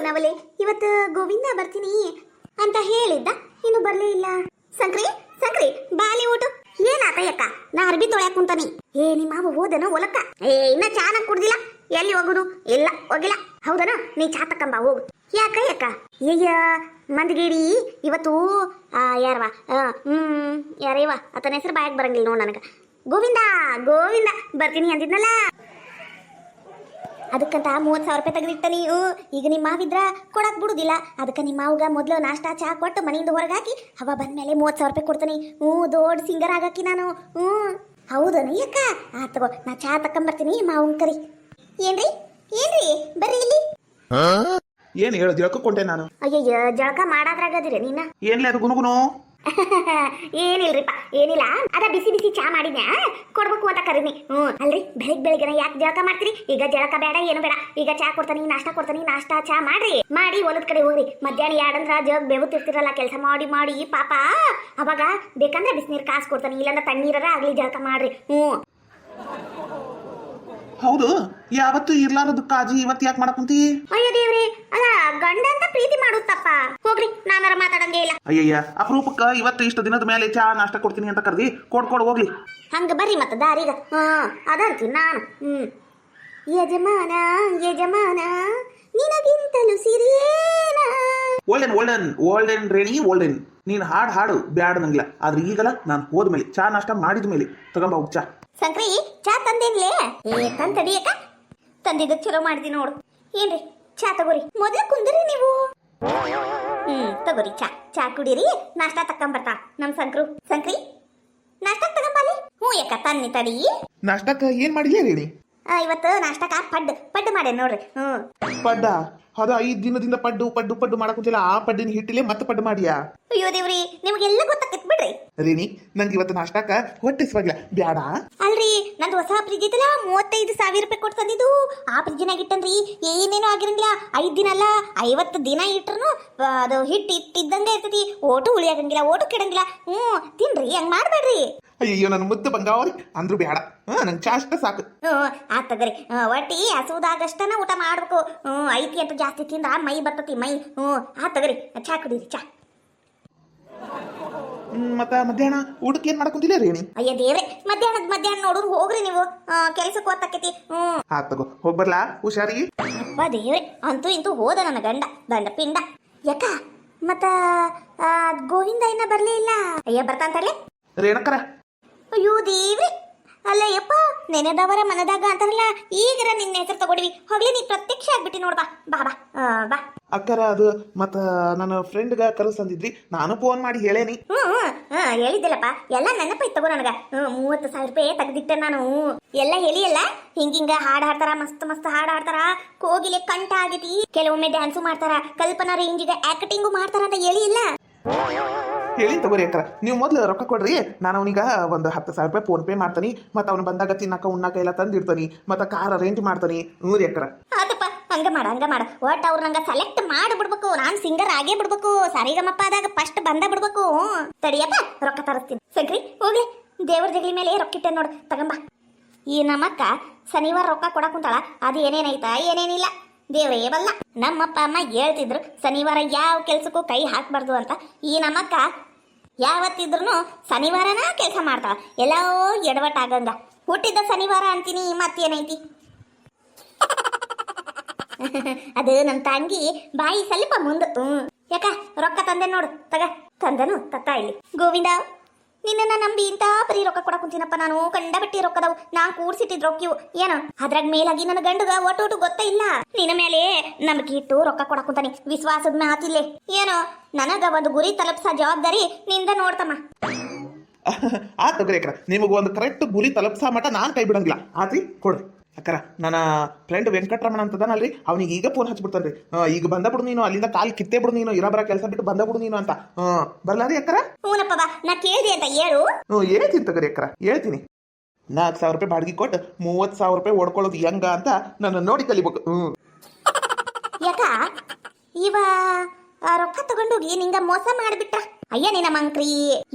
ನವಲೆ ಇವತ್ತು ಗೋವಿಂದ ಬರ್ತೀನಿ ಅಂತ ಹೇಳಿದ್ದ, ಇನ್ನು ಬರ್ಲೇ ಇಲ್ಲ. ಸಂಕ್ರಿ ಸಂಕ್ರಿ ಬಾಲಿ ಊಟ ಏನಾತ ಯಕ್ಕ? ನಾ ಅರ್ಬಿ ತೊಳ್ಯಾಕ ಕುಂತಾನಿ. ನಿಮ್ಮ ಮಾವ ಹೋದನ ಹೊಲಕ್ಕ? ಇನ್ನ ಚಾನ ಕುಡ್ದಿಲ್ಲ. ಎಲ್ಲಿ ಹೋಗುದು? ಇಲ್ಲ ಹೋಗಿಲ್ಲ. ಹೌದನ? ನೀ ಚಾ ತಕ್ಕಂಬ ಹೋಗು. ಯಾಕ ಯಕ್ಕ? ಅಯ್ಯ ಮಂದಗೇಡಿ ಇವತ್ತು ಯಾರವಾ ಯಾರೇವ ಆತನ ಹೆಸರು ಬಾಯಕ್ ಬರಂಗಿಲ್ಲ ನೋಡ್ ನನಗ. ಗೋವಿಂದ ಗೋವಿಂದ ಬರ್ತೀನಿ ಅಂದಿದ್ನಲ್ಲ, ಅದಕ್ಕಂತ 30,000 ರೂಪಾಯಿ ತೆಗೆದಿಟ್ಟನಿ. ಈಗ ನಿಮ್ಮ ಮಾವಿದ್ರ ಕೊಡಕ್ ಬಿಡುದಿಲ್ಲ. ಅದಕ್ಕೆ ನಿಮ್ಮ ಮಾವುಗ ಮೊದಲು ನಾಷ್ಟಾ ಚಾ ಕೊಟ್ಟು ಮನೆಯಿಂದ ಹೊರಗೆ ಹಾಕಿ ಹವ ಬಂದ್ಮೇಲೆ 30,000 ರೂಪಾಯಿ ಕೊಡ್ತೀನಿ. ದೊಡ್ಡ ಸಿಂಗರ್ ಆಗಕ್ಕಿ ನಾನು. ಹೌದನ ಅಕ್ಕ? ತಗೋ, ನಾ ಚಾ ತಕೊಂಬರ್ತೀನಿ. ಮಾವನ್ ಕರಿ. ಏನ್ರಿ ಏನ್ರಿ ಬರ್ರಿ ಇಲ್ಲಿ. ಏನ್ ಹೇಳು, ಜಳಕೊಂಡೆ ನಾನು. ಅಯ್ಯಯ್ಯ, ಜಳಕ ಮಾಡಾದ್ರಾಗದಿರ ನೀನ? ಏನ್ಲೇ ಅದು ಗುನುಗುನು? ಏನಿಲ್ರಿಪ್ಪ, ಏನಿಲ್ಲ. ಅದ ಬಿಸಿ ಬಿಸಿ ಚಾ ಮಾಡಿದ್ಯಾ, ಕೊಡ್ಬೇಕು ಅಂತ ಕರೀನಿ. ಅಲ್ರಿ ಬೆಳಿಗ್ಗೆ ಯಾಕೆ ಜಳಕ ಮಾಡ್ತೀರಿ? ಈಗ ಜಳಕ ಬೇಡ, ಏನು ಬೇಡ. ಈಗ ಚಾ ಕೊಡ್ತಾನಿ, ನಾಷ್ಟಾ ಕೊಡ್ತಾನಿ. ನಾಷ್ಟಾ ಚಾ ಮಾಡಿ ಹೊಲದ ಕಡೆ ಹೋಗ್ರಿ. ಮಧ್ಯಾಹ್ನ ಯಾಡಂದ್ರ ಜಗ್ ಬೆವುತ್ತಿರ್ತಿರಲ್ಲ ಕೆಲಸ ಮಾಡಿ ಮಾಡಿ ಪಾಪ. ಅವಾಗ ಬೇಕಂದ್ರೆ ಬಿಸಿನೀರ್ ಕಾಸು ಕೊಡ್ತಾನಿ, ಇಲ್ಲಾಂದ್ರೆ ತಣ್ಣೀರರ ಆಗ್ಲಿ ಜಳಕ ಮಾಡ್ರಿ. ಹೌದು, ಯಾವತ್ತು ಇರ್ಲಾರದು ಕಾಜಿ ಇವತ್ತು ಯಾಕೆ ಮಾಡಕುಂತಿ? ಅಯ್ಯೋ ದೇವ್ರಿ, ಅಲ್ಲ ಗಂಡ ಅಂತ ಪ್ರೀತಿ ಮಾಡುತ್ತಪ್ಪ. ಹೋಗ್ರಿ, ನಾನಾರ ಮಾತಾಡಂಗೇ ಇಲ್ಲ. ಅಯ್ಯಯ್ಯ, ಅಪರೂಪಕ್ಕ ಇವತ್ತು ಇಷ್ಟು ದಿನದ ಮೇಲೆ ಚಾ ನಾಷ್ಟ ಕೊಡ್ತೀನಿ ಅಂತ ಕರ್ದಿ ಕೊಡ್ ಹೋಗ್ಲಿ. ಹಂಗ ಬರ್ರಿ ಮತ್ತ ದಾರಿಗ. ಅದಂತೀನಿ ನಾನು. ಯಜಮಾನ ಯಜಮಾನ ನಿನಗಿಂತಲೂ ಸಿರಿಯೇನ. ಓಲ್ಡನ್ ರೇಣಿ ಓಲ್ಡನ್. ನೀನ್ ಹಾಡು ಬ್ಯಾಡ ನಂಗಿಲ್ಲ. ಆದ್ರೆ ಈಗಲ್ಲ, ನಾನು ಹೋದ್ಮೇಲೆ ಚಾ ನಾಷ್ಟ ಮಾಡಿದ ಮೇಲೆ ತಗೊಂಬ ಹೋಗ್ ಚಾ. ಸಂಕ್ರಿ ಚಾ ತಂದೇನ್ಲೇ? ತಂದಡಿಯಕ್ಕ, ತಂದಿದ್ದ ಚಲೋ ಮಾಡ್ತೀನಿ ನೋಡು. ಏನ್ರಿ ಚಾ ತಗೋರಿ. ಮೊದ್ಲ ಕುಂದ್ರಿ ನೀವು. ತಗೋರಿ ಚಾ ಕುಡೀರಿ. ನಾಷ್ಟಾ ತಕೊಂಬರ್ತಾ ನಮ್ ಸಂಕ್ರಿ ನಾಷ್ಟಾ ತಗೊಂಬಾಲಿ. ಯಾಕ ತನ್ನಿ ತಡಿ. ನಾಷ್ಟಕ್ಕ ಏನ್ ಮಾಡಿಲ್ಲ ರೇಣಿ? ಇವತ್ತು ನಾಷ್ಟಕ್ಕ ಪಡ್ಡು ಮಾಡೇ ನೋಡ್ರಿ. ಪಡ್ಡ? ಅದ 5 ದಿನದಿಂದ ಪಡ್ಡು ಮಾಡಕುಂತಿಲ್ಲ. ಆ ಪಡ್ಡಿನ ಹಿಟ್ಟಿಲೆ ಮತ್ತೆ ಪಡ್ಡು ಮಾಡಿಯಾ? ಅಯ್ಯೋ ದೇವ್ರಿ, ನಿಮ್ಗೆಲ್ಲ ಗೊತ್ತಾಕತ್ ಬಿಡ್ರಿ. ರೇಣಿ, ನಂಗೆ ಇವತ್ತು ನಾಷ್ಟಕ್ಕ ಹೊಟ್ಟೆ ಸ್ವಾಗಿಲ್ಲ, ಬ್ಯಾಡ. ಅಲ್ರಿ, ನಂದು ಹೊಸ ಫ್ರಿಜ್ ಐತಲ್ಲ, 35,000 ರೂಪಾಯಿ ಕೊಟ್ಟು ತಂದಿದ್ದು. ಆ ಫ್ರಿಜ್ನಾಗ ಇಟ್ಟನ್ರಿ, ಏನೇನೋ ಆಗಿರಂಗಿಲ್ಲ. 5 ದಿನ ಅಲ್ಲ 50 ದಿನ ಇಟ್ರು ಅದು ಹಿಟ್ಟು ಇಟ್ಟಿದ್ದಂಗೆ ಇರ್ತೈತಿ. ಓಟು ಉಳಿಯಾಗಂಗಿಲ್ಲ, ಓಟು ಕೆಡಂಗಿಲ್ಲ. ತಿನ್ರಿ, ಹಂಗ್ ಮಾಡ್ಬೇಡ್ರಿ. ಅಯ್ಯೋ, ನನ್ನ ಮುದ್ದು ಬಂಗಾವರಿ ಅಂದ್ರು ಬ್ಯಾಡ. ನಂಗೆ ಚಾ ಅಷ್ಟ ಸಾಕು. ಆತ್ ತಗರಿ. ಒಟ್ಟಿ ಹಸುದಾಗಷ್ಟನ ಊಟ ಮಾಡ್ಬೇಕು. ಐತಿ ಅಂತ ಜಾಸ್ತಿ ತಿಂದ್ರ ಮೈ ಬರ್ತತಿ ಮೈ. ಆತ್ ತಗರಿ, ಚಾ ಕುಡೀರಿ ಚಾ. ಮತ್ತ ಮಧ್ಯಾಹ್ನ ಊಟಕ್ಕೆ ಏನ್ ಮಾಡಕುಂತಿಲ್ಲ ರೇಣಿ? ಅಯ್ಯ ದೇವ್ರೆ, ಮಧ್ಯಾಹ್ನ ನೋಡುದು ಹೋಗ್ರಿ ನೀವು. ಕೆಲ್ಸಕ್ಕೆ ಓದ್ತಕೈತಿ. ಆತ್ ತಗೋ, ಹೋಗ್ಬರ್ಲಾ? ಹುಷಾರಿ. ಅಪ್ಪ ದೇವ್ರೆ, ಅಂತೂ ಇಂತೂ ಹೋದ ನನ್ನ ಗಂಡ ಪಿಂಡ. ಯಾಕ ಮತ್ತ ಗೋವಿಂದ ಇನ್ನ ಬರ್ಲೇ ಇಲ್ಲ? ಅಯ್ಯ ಬರ್ತಾಂತಾರಲೆ ರೇಣಕರ. ಅಯ್ಯೋ ದೇವ್ರಿ, ಅಲ್ಲ ಯಪ್ಪ, ನೆನೆದವರ ಮನದಾಗ ಅಂತಾರಲ್ಲ. ಈಗರ ನಿನ್ನ ಹೆಸರು ತಗೊಂಡಿವಿ, ಹೋಗ್ಲಿ ನೀ ಪ್ರತ್ಯಕ್ಷ ಆಗ್ಬಿಟ್ಟಿ ನೋಡ್ಬಾ. ಬಾ ಅಕ್ಕರ, ಅದು ಮತ್ತ ನನ್ನ ಫ್ರೆಂಡ್ಗ ಕರೆಸಂದಿದ್ರಿ, ನಾನು ಫೋನ್ ಮಾಡಿ ಹೇಳೇನಿ. ಹೇಳಿದ್ದಿಲ್ಲಪ್ಪ, ಎಲ್ಲ ನೆನಪೈತ್ ತಗೋ ನನಗ. 30,000 ರೂಪಾಯಿ ತೆಗ್ದಿಟ್ಟೆ ನಾನು. ಎಲ್ಲ ಹೇಳಿಯಲ್ಲ, ಹಿಂಗಿಂಗ ಹಾಡು ಹಾಡ್ತಾರ, ಮಸ್ತ್ ಹಾಡು ಹಾಡ್ತಾರ. ಕೋಗಿಲೆ ಕಂಠ ಆಗೈತಿ. ಕೆಲವೊಮ್ಮೆ ಡ್ಯಾನ್ಸು ಮಾಡ್ತಾರ, ಕಲ್ಪನಾ ರೇಂಜಿಗೆ ಆಕ್ಟಿಂಗು ಮಾಡ್ತಾರ ಅಂತ ಹೇಳಿ ಇಲ್ಲ? ಹೇಳಿ ತಗೋರಿ ಅಕ್ಕರ. ನೀವು ಮೊದ್ಲು ರೊಕ್ಕ ಕೊಡ್ರಿ, ನಾನು ಅವನಿಗ ಒಂದು 10,000 ರೂಪಾಯಿ ಫೋನ್ ಪೇ ಮಾಡ್ತಾನಿ. ಮತ್ತ ಅವ್ನು ಬಂದಾಗ ತಿನ್ನಕ ಉಣ್ಣಕ ಎಲ್ಲ ತಂದಿಡ್ತಾನಿ. ಮತ್ತ ಕಾರ್ ಅರೇಂಜ್ ಮಾಡ್ತಾನಿ. ರೀ ಅಕ್ಕರ. ಆತಪ್ಪ, ಹಂಗ ಮಾಡ. ಒಟ್ ಅವ್ರು ನಂಗ ಸೆಲೆಕ್ಟ್ ಮಾಡಿಬಿಡ್ಬೇಕು. ನಾನ್ ಸಿಂಗರ್ ಆಗೇ ಬಿಡ್ಬೇಕು. ಸಾರಿಗಮಪ್ಪ ಆದಾಗ ಫಸ್ಟ್ ಬಂದ ಬಿಡ್ಬೇಕು. ತಡಿಯಪ್ಪ, ರೊಕ್ಕ ತರಿಸ್ತೀನಿ. ಸಗ್ರಿ ಹೋಗ್ಲಿ, ದೇವ್ರ ಜಗಲಿ ಮೇಲೆ ರೊಕ್ಕಿಟ್ಟೆ ನೋಡು, ತಗಂಬ. ಈ ನಮ್ಮಕ್ಕ ಶನಿವಾರ ರೊಕ್ಕ ಕೊಡಕ್ ಕುಂತಾಳ. ಅದು ಏನೇನೈತಾ ಏನೇನಿಲ್ಲ ದೇವ್ರೇ ಬಲ್ಲ. ನಮ್ಮಪ್ಪ ಅಮ್ಮ ಹೇಳ್ತಿದ್ರು ಶನಿವಾರ ಯಾವ ಕೆಲ್ಸಕ್ಕೂ ಕೈ ಹಾಕ್ಬಾರ್ದು ಅಂತ. ಈ ನಮ್ಮಕ್ಕ ಯಾವತ್ತಿದ್ರು ಶನಿವಾರನ ಕೆಲಸ ಮಾಡ್ತಾಳ. ಎಲ್ಲೋ ಎಡವಟ್ ಆಗಂಗ. ಹುಟ್ಟಿದ ಶನಿವಾರ ಅಂತೀನಿ, ಮತ್ತೇನೈತಿ? ಅದು ನಮ್ಮ ತಂಗಿ ಬಾಯಿ ಸ್ವಲ್ಪ ಮುಂದೆ. ಯಾಕ ರೊಕ್ಕ ತಂದೆ ನೋಡು, ತಂದನು ತತ್ತ ಇಲ್ಲಿ. ಗೋವಿಂದ, ನಿನ್ನ ನಂಬಿ ಇಂತ ಬರೀ ರೊಕ್ಕ ಕೊಡಕ್ ಕುಂತೀನಪ್ಪ ನಾನು. ಕಂಡಬಟ್ಟಿ ರೊಕ್ಕದವು. ನಾನ್ ಕೂಡ್ಸಿಟ್ಟಿದ್ ರೊಕ್ಕಿವು ಏನೋ. ಅದ್ರಾಗ ಮೇಲಾಗಿ ನನ್ನ ಗಂಡುಗ ಒಟ್ಟು ಗೊತ್ತ ಇಲ್ಲ. ನಿನ್ನ ಮೇಲೆ ನಂಬಿಕೆ ಇಟ್ಟು ರೊಕ್ಕ ಕೊಡಕ್ ಕುಂತಾನಿ. ವಿಶ್ವಾಸದ ಮಾತಿಲ್ಲೇ ಏನೋ. ನನಗ ಒಂದು ಗುರಿ ತಲುಪ್ಸ ಜವಾಬ್ದಾರಿ ನಿಂದ ನೋಡ್ತಮ್ಮ. ಆತ್ ತಗೋರಿ ಅಕ್ಕರ, ನಿಮಗ ಒಂದು ಕರೆಕ್ಟ್ ಗುರಿ ತಲುಪ್ಸ ಮಟ ನಾನ್ ಕೈ ಬಿಡಂಗಿಲ್ಲ. ಆತ್ರಿ, ಕೊಡ್ರಿ ಅಕ್ಕರ. ನನ್ನ ಫ್ರೆಂಡ್ ವೆಂಕಟರಮಣ ಅಂತದನಲ್ರಿ, ಅವ್ನಿಗೆ ಈಗ ಫೋನ್ ಹಚ್ಬಿಡ್ತಾನ್ರಿ. ಈಗ ಬಂದ ಬಿಡು ನೀನು, ಅಲ್ಲಿಂದ ಕಾಲ್ ಕಿತ್ತೇ ಬಿಡು ನೀನು, ಇರಬರ ಕೆಲಸ ಬಿಟ್ಟು ಬಂದ ಬಿಡು ನೀನು ಅಂತ. ಬರ್ಲಾರಿ ಅಕ್ಕರ? ಹೂನಪ್ಪ ಬಾ, ನಾ ಕೇಳ್ದಿ ಅಂತ ಹೇಳು. ಹೇಳ್ತೀನಿ ತಗೋರಿ ಅಕ್ಕರ, ಹೇಳ್ತೀನಿ. 4,000 ರೂಪಾಯಿ ಬಾಡಿಗೆ ಕೊಟ್ಟು 30,000 ರೂಪಾಯಿ ಓಡ್ಕೊಳ್ಳೋದು ಹೆಂಗ ಅಂತ ನನ್ನ ನೋಡಿ ಕಲಿಬೇಕು. ಯಾಕ ಇವ ರೊಕ್ಕ ತಗೊಂಡೋಗಿ ನಿಂಗ ಮೋಸ ಮಾಡಿಬಿಟ್ಟ? ಅಯ್ಯ ನಿನ್ನ ಮಂಕ್ರಿ,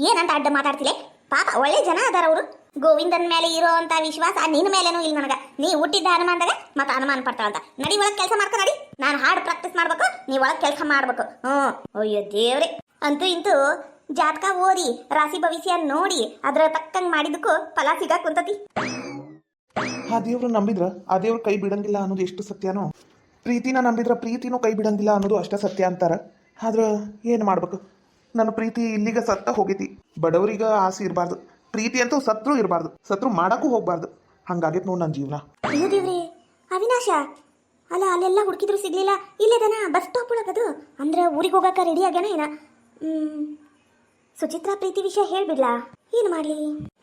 ಏನಂತ ಅಡ್ಡ ಮಾತಾಡ್ತಿಲೆ? ಪಾಪ ಒಳ್ಳೆ ಜನ ಅದಾರ ಅವರು. ಗೋವಿಂದನ್ ಮೇಲೆ ಇರೋ ಅಂತ ವಿಶ್ವಾಸ ನಿನ್ನ ಮೇಲೇನೂ ಇಲ್ಲ ನನಗ. ನೀ ಹುಟ್ಟಿದ್ದ ಅನುಮಾನದಾಗ ಮತ್ತ ಅನುಮಾನ ಪಡ್ತಾಳಂತ. ನಡಿ ಒಳಗ್ ಕೆಲಸ ಮಾಡ್ಕೊ ನಡಿ. ನಾನು ಹಾಡು ಪ್ರಾಕ್ಟೀಸ್ ಮಾಡ್ಬೇಕು. ನೀವ್ ಒಳಗ್ ಕೆಲಸ ಮಾಡ್ಬೇಕು. ಅಯ್ಯೋ ದೇವ್ರೆ, ಅಂತೂ ಇಂತೂ ಜಾತಕ ಓದಿ ರಾಶಿ ಭವಿಷ್ಯ ನೋಡಿ ಅದ್ರ ತಕ್ಕಂಗ್ ಮಾಡಿದಕ್ಕೂ ಫಲ ಸಿಗಾಕ್ ಕುಂತತಿ. ಆ ದೇವ್ರು ನಂಬಿದ್ರ ಆ ದೇವ್ರು ಕೈ ಬಿಡಂಗಿಲ್ಲ ಅನ್ನೋದು ಎಷ್ಟು ಸತ್ಯನೋ, ಪ್ರೀತಿನ ನಂಬಿದ್ರ ಪ್ರೀತಿನೂ ಕೈ ಬಿಡಂಗಿಲ್ಲ ಅನ್ನೋದು ಅಷ್ಟೇ ಸತ್ಯ ಅಂತಾರ. ಆದ್ರೆ ಏನು ಮಾಡ್ಬೇಕು, ನನ್ನ ಪ್ರೀತಿ ಇಲ್ಲಿಗ ಸತ್ತ ಹೋಗೈತಿ. ಬಡವರಿಗ ಆಸೆ ಇರಬಾರ್ದು, ಪ್ರೀತಿ ಅಂತೂ ಸತ್ರು ಇರಬಾರ್ದು, ಸತ್ರು ಮಾಡಕ್ಕೂ ಹೋಗ್ಬಾರ್ದು. ಹಂಗಾಗೈತೆ ನೋಡಿ ನನ್ನ ಜೀವನ. ಅಯ್ಯೋ ದೇವ್ರಿ, ಅವಿನಾಶ ಅಲ್ಲ ಅಲ್ಲೆಲ್ಲ ಹುಡುಕಿದ್ರು ಸಿಗ್ಲಿಲ್ಲ. ಇಲ್ಲೇದನ ಬಸ್ ಸ್ಟಾಪ್ ಒಳಗದು ಅಂದ್ರೆ ಊರಿಗೆ ಹೋಗಾಕ ರೆಡಿ ಆಗ್ಯಾನ ಏನ? ಸುಚಿತ್ರಾ ಪ್ರೀತಿ ವಿಷಯ ಹೇಳ್ಬಿಡ್ಲಾ? ಏನ್ ಮಾಡ್ಲಿ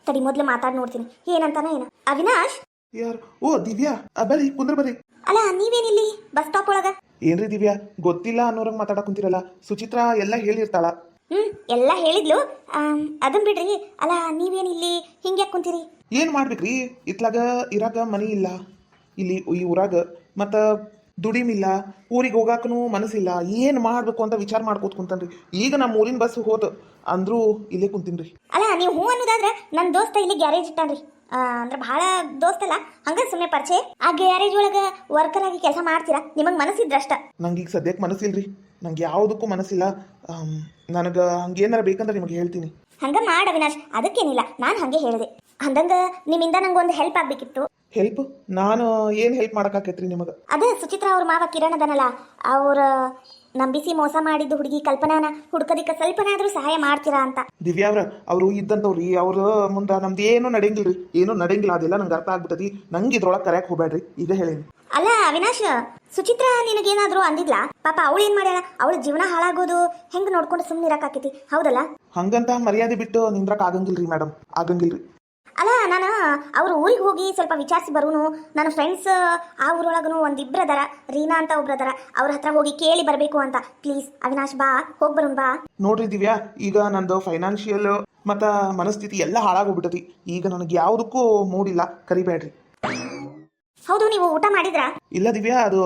ತಡಿ, ಮೊದ್ಲು ಮಾತಾಡ್ ನೋಡ್ತೀನಿ ಏನಂತಾನ ಏನ. ಅವಿನಾಶ್ ಯಾರು? ಓ ದಿವ್ಯಾ, ಬರ್ರಿ ಕುಂದ್ರ ಬರ್ರಿ. ಅಲ್ಲ ನೀವೇನಿಲ್ಲಿ ಬಸ್ ಸ್ಟಾಪ್ ಒಳಗ? ಏನ್ರಿ ದಿವ್ಯಾ, ಗೊತ್ತಿಲ್ಲ ಅನ್ನೋರಂಗ್ ಮಾತಾಡಕ್ ಕುಂತಿರಲ್ಲ. ಸುಚಿತ್ರಾ ಎಲ್ಲ ಹೇಳಿರ್ತಾಳ. ಎಲ್ಲ ಹೇಳಿದ್ಲು. ಅದನ್ ಬಿಡ್ರಿ, ಅಲ್ಲ ನೀವೇನಿಲ್ಲಿ ಹಿಂಗ್ಯಾಕ್ ಕುಂತೀರಿ? ಏನ್ ಮಾಡ್ಬೇಕ್ರಿ, ಇತ್ಲಾಗ ಇರಾಗ ಮನಿ ಇಲ್ಲ ಇಲ್ಲಿ ಈ ಊರಾಗ, ಮತ್ತ ದುಡಿಮಿಲ್ಲ, ಊರಿಗೆ ಹೋಗಾಕನು ಮನಸ್ಸಿಲ್ಲ. ಏನ್ ಮಾಡ್ಬೇಕು ಅಂತ ವಿಚಾರ ಮಾಡ್ಕೋತ ಕುಂತನ್ರಿ. ಈಗ ನಮ್ಮ ಊರಿನ ಬಸ್ ಹೋತ ಅಂದ್ರೂ ಇಲ್ಲೇ ಕುಂತೀನ್ರಿ. ಅಲ್ಲ ನೀವು ಹೂ ಅನ್ನೋದಾದ್ರ ನನ್ನ ದೋಸ್ತ ಇಲ್ಲಿ ಗ್ಯಾರೇಜ್ ಇಟ್ಟಾನ್ರಿ. ಅಂದ್ರೆ ಬಹಳ ದೋಸ್ತಲ್ಲ, ಹಂಗ ಸುಮ್ಮನೆ ಪರಿಚಯ. ಆ ಗ್ಯಾರೇಜ್ ಒಳಗ ವರ್ಕರ್ ಆಗಿ ಕೆಲಸ ಮಾಡ್ತೀರಾ? ನಿಮಗ್ ಮನಸ್ಸಿದ್ರಷ್ಟ. ನಂಗೆ ಈಗ ಸದ್ಯಕ್ಕೆ ಮನಸ್ಸಿಲ್ರಿ, ನಂಗೆ ಯಾವುದಕ್ಕೂ ಮನಸ್ಸಿಲ್ಲ. ನನಗೆ ಹಂಗೇನಾರ ಬೇಕಂದ್ರೆ ನಿಮಗೆ ಹೇಳ್ತೀನಿ. ಹಂಗ ಮಾಡ ಅವಿನಾಶ್, ಅದಕ್ಕೇನಿಲ್ಲ, ನಾನು ಹಂಗೆ ಹೇಳಿದೆ. ಅಂದಂಗ ನಿಮ್ಮಿಂದ ನಂಗೊಂದು ಹೆಲ್ಪ್ ಆಗ್ಬೇಕಿತ್ತು. ಹೆಲ್ಪ್? ನಾನು ಏನು ಹೆಲ್ಪ್ ಮಾಡೋಕ್ಕಾಕೈತ್ರಿ ನಿಮಗೆ? ಅದೇ ಸುಚಿತ್ರಾ ಅವ್ರ ಮಾವ ಕಿರಣ್ ಅದನಲ್ಲ, ಅವ್ರ ನಂಬಿಸಿ ಮೋಸ ಮಾಡಿದ್ದು ಹುಡುಗಿ ಕಲ್ಪನಾನ ಹುಡ್ಕೋದಿಕ್ಕ ಸ್ವಲ್ಪನಾದ್ರೂ ಸಹಾಯ ಮಾಡ್ತೀರಾ ಅಂತ. ದಿವ್ಯಾ ಅವರು ಇದ್ದಂತವ್ರಿ, ಅವ್ರ ಮುಂದೆ ನಮ್ದು ಏನು ನಡೆಯಂಗಿಲ್ರಿ, ಏನು ನಡೆಯಂಗಿಲ್ಲ. ಅದೆಲ್ಲ ನಂಗೆ ಅರ್ಥ ಆಗ್ಬಿಟ್ಟದಿ. ನಂಗೆ ಇದ್ರೊಳಗೆ ಕರೆಯಕ್ಕೆ ಹೋಗ್ಬೇಡ್ರಿ, ಈಗ ಹೇಳೀನಿ. ಅಲ್ಲ ಅವಿನಾಶ್, ಸುಚಿತ್ರಾ ನಿನಗೇನಾದ್ರೂ ಅಂದಿದ್ಲಾ? ಪಾಪ ಅವಳು ಏನ್ ಮಾಡ್ಯಾಳ? ಅವಳ ಜೀವನ ಹಾಳಾಗೋದು ಹೆಂಗ್ ನೋಡ್ಕೊಂಡು ಸುಮ್ಮನೆ ಇರಕಾಕೈತಿ, ಹೌದಲ್ಲ? ಹಂಗಂತ ಮರ್ಯಾದೆ ಬಿಟ್ಟು ನಿಂದ್ರಕ್ ಆಗಂಗಿಲ್ರಿ ಮೇಡಮ್, ಆಗಂಗಿಲ್ರಿ. ಅಲ್ಲ ನಾನು ಅವ್ರ ಊರಿಗೆ ಹೋಗಿ ಸ್ವಲ್ಪ ವಿಚಾರಿಸಿ ಬರೋನು. ನನ್ನ ಫ್ರೆಂಡ್ಸ್ ಆ ಊರೊಳಗೂ ಒಂದಿಬ್ರು ಅದಾರ, ರೀನಾ ಅಂತ ಒಬ್ರು ಅದಾರ. ಅವ್ರ ಹತ್ರ ಹೋಗಿ ಕೇಳಿ ಬರಬೇಕು ಅಂತ. ಪ್ಲೀಸ್ ಅವಿನಾಶ್ ಬಾ, ಹೋಗಿ ಬರೋಣ ಬಾ. ನೋಡ್ರಿ ದಿವ್ಯಾ, ಈಗ ನಂದು ಫೈನಾನ್ಷಿಯಲ್ ಮತ್ತ ಮನಸ್ಥಿತಿ ಎಲ್ಲ ಹಾಳಾಗೋಗ್ಬಿಟ್ಟತಿ. ಈಗ ನನಗೆ ಯಾವುದಕ್ಕೂ ಮೂಡಿಲ್ಲ, ಕರಿಬೇಡ್ರಿ. ಹೌದು, ನೀವು ಊಟ ಮಾಡಿದ್ರಾ? ಇಲ್ಲ ದಿವ್ಯಾ, ಅದು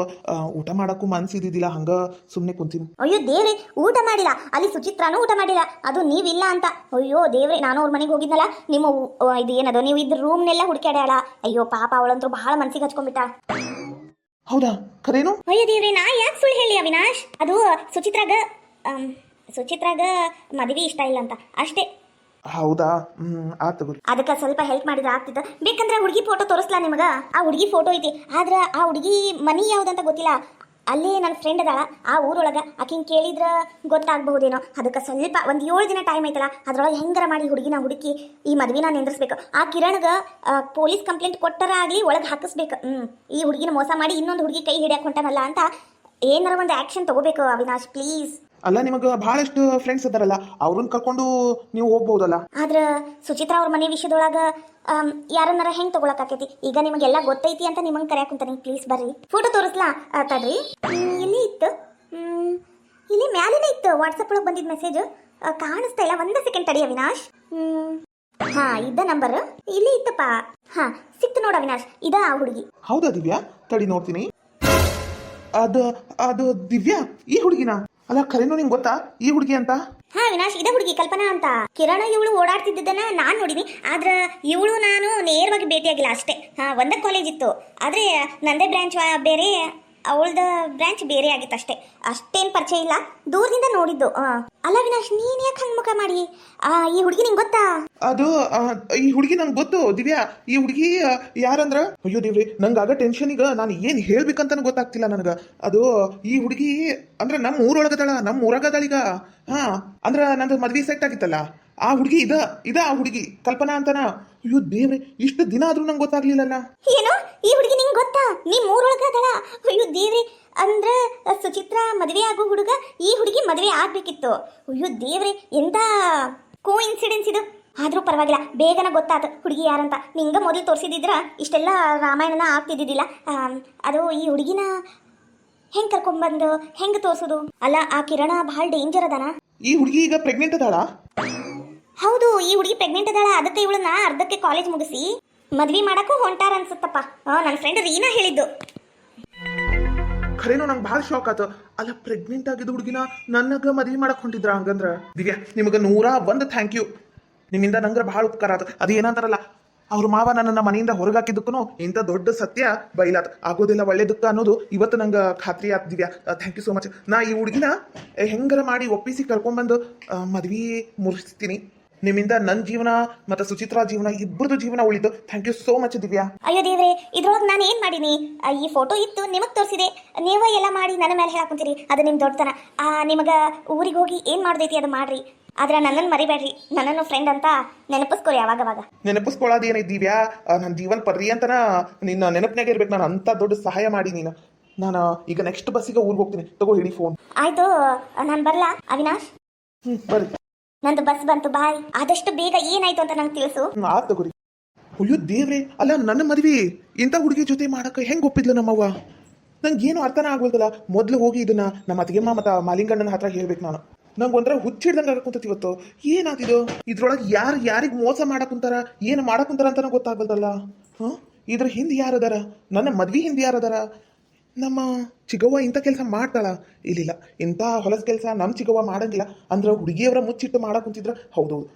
ಊಟ ಮಾಡಕ್ಕೂ ಮನ್ಸಿದ್ದಿದ್ದಿಲ್ಲ, ಹಂಗ ಸುಮ್ಮನೆ ಕುಂತೀನಿ. ಅಯ್ಯೋ ದೇವ್ರೆ, ಊಟ ಮಾಡಿಲ್ಲ? ಅಲ್ಲಿ ಸುಚಿತ್ರಾನು ಊಟ ಮಾಡಿಲ್ಲ, ಅದು ನೀವಿಲ್ಲ ಅಂತ. ಅಯ್ಯೋ ದೇವ್ರೆ, ನಾನು ಅವ್ರ ಮನೆಗೆ ಹೋಗಿದ್ನಲ್ಲ, ನಿಮ್ಮ ಇದು ಏನದು ನೀವು ಇದ್ರ ರೂಮ್ನೆಲ್ಲ ಹುಡುಕ್ಯಾಡ್ಯಾಳ. ಅಯ್ಯೋ ಪಾಪ, ಅವಳಂತೂ ಬಹಳ ಮನ್ಸಿಗೆ ಹಚ್ಕೊಂಡ್ಬಿಟ್ಟ. ಹೌದಾ? ಖರೇನು? ಅಯ್ಯೋ ದೇವ್ರೆ, ನಾ ಯಾಕೆ ಸುಳ್ಳು ಹೇಳಿ ಅವಿನಾಶ್? ಅದು ಸುಚಿತ್ರಾಗ ಮದುವೆ ಇಷ್ಟ ಇಲ್ಲ ಅಂತ ಅಷ್ಟೇ. ಹೌದಾ? ಆತು. ಅದಕ್ಕೆ ಸ್ವಲ್ಪ ಹೆಲ್ಪ್ ಮಾಡಿದ್ರೆ ಆಗ್ತಿತ್ತು. ಬೇಕಂದ್ರೆ ಹುಡುಗಿ ಫೋಟೋ ತೋರಿಸ್ಲಾ ನಿಮಗ? ಆ ಹುಡುಗಿ ಫೋಟೋ ಐತಿ, ಆದ್ರೆ ಆ ಹುಡುಗಿ ಮನಿ ಯಾವ್ದಂತ ಗೊತ್ತಿಲ್ಲ. ಅಲ್ಲೇ ನನ್ನ ಫ್ರೆಂಡ್ ಅದಾಳ ಆ ಊರೊಳಗ, ಆಕಿಂಗ್ ಕೇಳಿದ್ರ ಗೊತ್ತಾಗಬಹುದೇನೋ. ಅದಕ್ಕೆ ಸ್ವಲ್ಪ ಒಂದು 7 ದಿನ ಟೈಮ್ ಐತಲ್ಲ, ಅದ್ರೊಳಗೆ ಹೆಂಗಾರ ಮಾಡಿ ಹುಡುಗಿನ ಹುಡುಕಿ ಈ ಮದ್ವಿನ ನಿಂದ್ರಿಸ್ಬೇಕು. ಆ ಕಿರಣ್ಗ ಪೊಲೀಸ್ ಕಂಪ್ಲೇಂಟ್ ಕೊಟ್ಟರ ಆಗ್ಲಿ ಒಳಗೆ ಹಾಕಿಸ್ಬೇಕು. ಈ ಹುಡುಗಿನ ಮೋಸ ಮಾಡಿ ಇನ್ನೊಂದು ಹುಡುಗಿ ಕೈ ಹಿಡಿಯಕ್ ಹೊಂಟಾನಲ್ಲ ಅಂತ ಏನಾರ ಒಂದು ಆಕ್ಷನ್ ತಗೋಬೇಕು ಅವಿನಾಶ್, ಪ್ಲೀಸ್. ಅಲ್ಲ, ನಿಮಗೆ ಬಹಳಷ್ಟು ಫ್ರೆಂಡ್ಸ್ ಅದಾರಲ್ಲ, ಅವ್ರನ್ನ ಕರ್ಕೊಂಡು ನೀವು ಹೋಗ್ಬೋದಲ್ಲ. ಆದ್ರ ಸುಚಿತ್ರಾ ಅವ್ರ ಮನೆ ವಿಷಯದೊಳಗ ಯಾರನ್ನಾರ ಹೆಂಗ್ ತಗೊಳಕಾಕೈತಿ? ಈಗ ನಿಮಗೆಲ್ಲ ಗೊತ್ತೈತಿ ಅಂತ ನಿಮಗೆ ಕರೆಯಾಕ ಕುಂತಾನೆ. ಪ್ಲೀಸ್ ಬರ್ರಿ, ಫೋಟೋ ತೋರಿಸ್ಲಾ? ತಡ್ರಿ, ಇಲ್ಲಿ ಇತ್ತು, ಇಲ್ಲಿ ಮ್ಯಾಲೇನೆ ಇತ್ತು. ವಾಟ್ಸಪ್ ಒಳಗೆ ಬಂದಿದ್ದ ಮೆಸೇಜ್ ಕಾಣಿಸ್ತಾ ಇಲ್ಲ. 1 ಸೆಕೆಂಡ್ ತಡಿ ಅವಿನಾಶ್. ಹಾ, ಇದ್ದ ನಂಬರ್ ಇಲ್ಲಿ ಇತ್ತಪ್ಪ. ಹಾ, ಸಿಕ್ತು ನೋಡ ಅವಿನಾಶ್, ಇದ ಆ ಹುಡುಗಿ. ಹೌದಾ ದಿವ್ಯಾ? ತಡಿ ನೋಡ್ತೀನಿ. ಅದು ದಿವ್ಯಾ, ಈ ಹುಡುಗಿನ? ಅಲ್ಲ ಖರೇನು ನಿಂಗೆ ಗೊತ್ತಾ ಈ ಹುಡುಗಿ ಅಂತ? ಹಾ ವಿನಾಶ್, ಇದ ಹುಡುಗಿ ಕಲ್ಪನಾ ಅಂತ. ಕಿರಣ ಇವಳು ಓಡಾಡ್ತಿದ್ದನ್ನ ನಾನ್ ನೋಡಿನಿ, ಆದ್ರ ಇವಳು ನಾನು ನೇರವಾಗಿ ಭೇಟಿಯಾಗಿಲ್ಲ ಅಷ್ಟೇ. ಹಾ, ಒಂದೇ ಕಾಲೇಜ್ ಇತ್ತು, ಆದ್ರೆ ನಂದೇ ಬ್ರಾಂಚ್ ಬೇರೆ, ಅವಳದ ಬ್ರಾಂಚ್ ಬೇರೆ ಆಗಿತ್ತು ಅಷ್ಟೇ. ಅಷ್ಟೇನ್ ಪರಿಚಯ ಇಲ್ಲ, ದೂರದಿಂದ ನೋಡಿದ್ದು. ಅಲ್ಲ ವಿನಾಶ್, ನೀನ್ ಯಾಕೆ ಹಂಗ ಮುಖ ಮಾಡಿ? ಈ ಹುಡುಗಿ ನಿಂಗೆ ಗೊತ್ತಾ? ಅದು ಈ ಹುಡುಗಿ ನಂಗೆ ಗೊತ್ತು ದಿವ್ಯಾ. ಈ ಹುಡುಗಿ ಯಾರಂದ್ರ, ಅಯ್ಯೋ ದೇವ್ರಿ, ನಂಗಾಗ ಟೆನ್ಷನ್. ಈಗ ನಾನು ಏನ್ ಹೇಳ್ಬೇಕಂತ ಗೊತ್ತಾಗ್ತಿಲ್ಲ ನನಗ. ಅದು ಈ ಹುಡುಗಿ ಅಂದ್ರೆ ನಮ್ಮ ಊರೊಳಗದಾಳ, ನಮ್ಮ ಊರಾಗದಾಳ ಈಗ. ಹಾ, ಅಂದ್ರ ನಂದು ಮದ್ವಿ ಸೆಟ್ ಆಗಿತ್ತಲ್ಲ, ಆ ಹುಡುಗಿ ಇದ ಆ ಹುಡುಗಿ ಕಲ್ಪನಾ ಅಂತನ. ಅಯ್ಯೋ ದೇವ್ರೆ, ಇಷ್ಟು ದಿನ ಆದ್ರೂ ನಂಗೆ ಗೊತ್ತಾಗ್ಲಿಲ್ಲಲ್ಲ. ಏನು, ಈ ಹುಡುಗಿ ನಿಂಗೆ ಗೊತ್ತಾ? ನಿಮ್ ಊರೊಳಗ ಅದಳ? ಅಯ್ಯೋ ದೇವ್ರೆ, ಅಂದ್ರೆ ಸುಚಿತ್ರಾ ಮದುವೆ ಆಗೋ ಹುಡುಗ ಈ ಹುಡುಗಿ ಮದುವೆ ಆಗ್ಬೇಕಿತ್ತು. ಅಯ್ಯೋ ದೇವ್ರೆ, ಎಂತ ಕೋ ಇನ್ಸಿಡೆನ್ಸ್ ಇದು. ಆದ್ರೂ ಪರವಾಗಿಲ್ಲ, ಬೇಗನ ಗೊತ್ತಾತ ಹುಡುಗಿ ಯಾರಂತ. ನಿಂಗ ಮೊದಲು ತೋರಿಸಿದ್ರ ಇಷ್ಟೆಲ್ಲ ರಾಮಾಯಣನ ಆಗ್ತಿದ್ದಿದ್ದಿಲ್ಲ. ಅದು ಈ ಹುಡುಗಿನ ಹೆಂಗ್ ಕರ್ಕೊಂಡ್ಬಂದು ಹೆಂಗ್ ತೋರ್ಸೋದು? ಅಲ್ಲ, ಆ ಕಿರಣ ಬಹಳ ಡೇಂಜರ್ ಅದಾನ. ಈ ಹುಡುಗಿ ಈಗ ಪ್ರೆಗ್ನೆಂಟ್ ಅದಾಳ? ಹೌದು, ಈ ಹುಡುಗಿ ಪ್ರೆಗ್ನೆಂಟ್ ಅದಾಳ. ಅದಕ್ಕೆ ಇವಳನ್ನ ಅರ್ಧಕ್ಕೆ ಕಾಲೇಜ್ ಮುಗಿಸಿ ಮದ್ವಿ ಮಾಡಕ್ಕೂ ಹೊಂಟಾರ ಅನ್ಸುತ್ತಪ್ಪ. ನನ್ನ ಫ್ರೆಂಡ್ ರೀನಾ ಹೇಳಿದ್ದು. ಖರೇನೋ ನಂಗೆ ಭಾಳ ಶಾಕ್ ಆತು. ಅಲ್ಲ, ಪ್ರೆಗ್ನೆಂಟ್ ಆಗಿದ್ದ ಹುಡುಗಿನ ನನಗ ಮದ್ವಿ ಮಾಡಕ್ ಹೊಂಟಿದ್ರ? ಹಂಗಂದ್ರ ದಿವ್ಯಾ, ನಿಮಗೆ 101 ಥ್ಯಾಂಕ್ ಯು. ನಿಮ್ಮಿಂದ ನಂಗೆ ಭಾಳ ಉಪಕಾರ ಆತ. ಅದು ಏನಂತಾರಲ್ಲ, ಅವ್ರ ಮಾವ ನನ್ನನ್ನು ಮನೆಯಿಂದ ಹೊರಗಾಕಿದ್ದಕ್ಕೂ ಇಂಥ ದೊಡ್ಡ ಸತ್ಯ ಬೈಲಾತ್ ಆಗೋದಿಲ್ಲ ಒಳ್ಳೇದಕ್ಕ ಅನ್ನೋದು ಇವತ್ತು ನಂಗೆ ಖಾತ್ರಿ ಆತ್ Divya. Thank you so much. ನಾ ಈ ಹುಡುಗಿನ ಹೆಂಗಾರ ಮಾಡಿ ಒಪ್ಪಿಸಿ ಕರ್ಕೊಂಡ್ಬಂದು ಮದ್ವೆ ಮುಗಿಸ್ತೀನಿ. ನಿಮ್ಮಿಂದ ನನ್ನ ಜೀವನ ಮತ್ತು ಸುಚಿತ್ರಾ ಜೀವನ ಇಬ್ಬರದು ಜೀವನ ಉಳಿತು. Thank you so much Divya. ಅಯ್ಯೋ ದೇವ್ರೆ, ಇದ್ರೊಳಗೆ ನಾನು ಏನು ಮಾಡೀನಿ? ಈ ಫೋಟೋ ಇತ್ತು ನಿಮಗೆ ತೋರಿಸಿದೆ, ನೀವೇ ಎಲ್ಲ ಮಾಡಿ ನನ್ನ ಮೇಲೆ ಹೇಳಾಕೊಂತೀರಿ. ಅದು ನಿಮ್ಮ ದೊಡ್ಡತನ. ನಿಮಗೆ ಊರಿಗೆ ಹೋಗಿ ಏನು ಮಾಡ್ದೈತಿ ಅದು ಮಾಡ್ರಿ, ಆದ್ರೆ ನನ್ನನ್ನು ಮರಿಬೇಡ್ರಿ. ನನ್ನನ್ನು ಫ್ರೆಂಡ್ ಅಂತ ನೆನಪಿಸ್ಕೊರಿ ಯಾವಾಗವಾಗ. ನೆನಪಿಸ್ಕೊಳ್ಳೋದು ಏನೈತಿ ದಿವ್ಯಾ, ನನ್ನ ಜೀವನ ಪರ್ಯಂತನ ನಿನ್ನ ನೆನಪಿನಾಗೆ ಇರ್ಬೇಕು. ನಾನು ಅಂಥ ದೊಡ್ಡ ಸಹಾಯ ಮಾಡಿ ನೀನು. ನಾನು ಈಗ ನೆಕ್ಸ್ಟ್ ಬಸ್ಸಿಗೆ ಊರಿಗೆ ಹೋಗ್ತೀನಿ. ತಗೋ ಹಿಡಿ ಫೋನ್. ಆಯ್ತು, ನಾನು ಬರಲಾ ಅವಿನಾಶ್? ಬರ್ರಿ. ನಂದು ಬಸ್ ಬಂತು, ಬಾಯ್. ಆದಷ್ಟು ಬೇಗ ಏನಾಯ್ತು ಅಂತ ನಂಗೆ ತಿಳಿಸು. ಆತ್ ತಗೋರಿ. ಅಯ್ಯೋ ದೇವ್ರೆ, ಅಲ್ಲ ನನ್ನ ಮದ್ವಿ ಇಂಥ ಹುಡುಗಿ ಜೊತೆ ಮಾಡಕ್ಕೆ ಹೆಂಗೆ ಒಪ್ಪಿದ್ಲು ನಮ್ಮವ್ವ? ನಂಗೆ ಏನು ಅರ್ಥನ ಆಗ್ಬೋದಲ್ಲ. ಮೊದಲು ಹೋಗಿ ಇದನ್ನ ನಮ್ಮ ಅತ್ತಿಗೆಮ್ಮ ಮತ್ತು ಮಾಲಿಂಗಣ್ಣನ ಹತ್ರ ಹೇಳ್ಬೇಕು ನಾನು. ನಂಗೆ ಒಂಥರ ಹುಚ್ಚಿಡ್ದಂಗೆ ಆಗಕ್ಕಂತತಿ ಇವತ್ತು. ಏನಾದಿದು ಇದ್ರೊಳಗೆ ಯಾರಿಗೆ ಮೋಸ ಮಾಡಕ್ಕಂತಾರ, ಏನು ಮಾಡಕ್ಕಂತಾರ ಅಂತ ಗೊತ್ತಾಗ್ಬೋದಲ್ಲ. ಹಾಂ, ಇದ್ರ ಹಿಂದೆ ಯಾರದಾರ? ನನ್ನ ಮದ್ವೆ ಹಿಂದೆ ಯಾರದಾರ? ನಮ್ಮ ಚಿಗವ್ವ ಇಂಥ ಕೆಲಸ ಮಾಡ್ತಾಳ? ಇಲ್ಲಿಲ್ಲ, ಇಂಥ ಹೊಲಸ ಕೆಲಸ ನಮ್ಮ ಚಿಗವ್ವ ಮಾಡಂಗಿಲ್ಲ. ಅಂದ್ರೆ ಹುಡುಗಿಯವರ ಮುಚ್ಚಿಟ್ಟು ಮಾಡಕ್ ಕುಂತಿದ್ರ ಹೌದೌದು,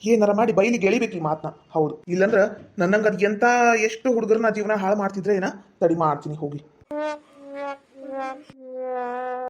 ಏನಾರ ಮಾಡಿ ಬೈಲಿಗೆ ಎಳಿಬೇಕು ಈ ಮಾತನ್ನ. ಹೌದು, ಇಲ್ಲಂದ್ರೆ ನನ್ನಂಗೆ ಅದು ಎಂಥ ಎಷ್ಟು ಹುಡುಗರನ್ನ ಜೀವನ ಹಾಳು ಮಾಡ್ತಿದ್ರೆ ಏನ ತಡಿ ಮಾಡ್ತೀನಿ ಹೋಗಿ.